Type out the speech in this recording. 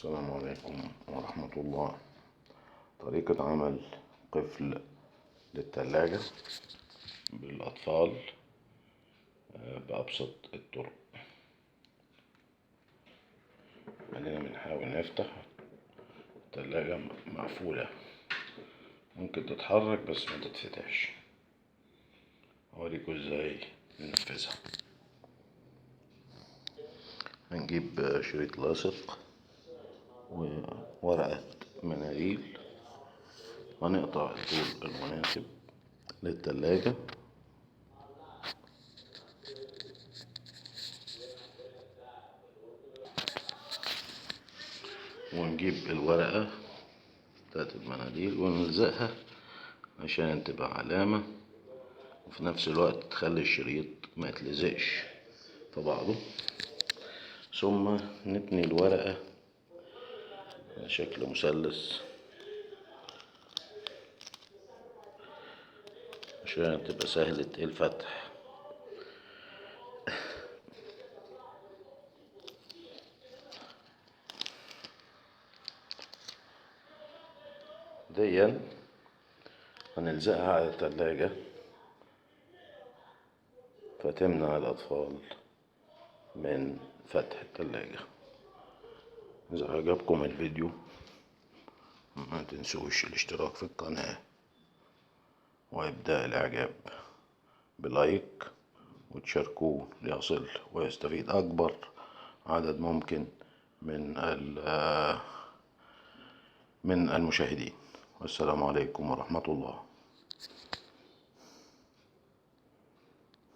السلام عليكم ورحمة الله. طريقة عمل قفل للثلاجة بالأطفال بأبسط الطرق. خلينا بنحاول نفتح الثلاجة مقفولة، ممكن تتحرك بس ما تتفتحش. هوريكم ازاي ننفذها. هنجيب شريط لاصق وورقة مناديل، ونقطع الطول المناسب للثلاجة، ونجيب الورقة بتاعت المناديل ونلزقها عشان تبقى علامة، وفي نفس الوقت تخلي الشريط ما يتلزقش في بعضه. ثم نتني الورقة على شكل مثلث عشان تبقى سهلة الفتح. ديا هنلزقها على التلاجة فتمنع الأطفال من فتح التلاجة. إذا عجبكم الفيديو ما تنسوش الاشتراك في القناة وإبداء الإعجاب بلايك، وتشاركوه ليصل ويستفيد أكبر عدد ممكن من المشاهدين. والسلام عليكم ورحمة الله.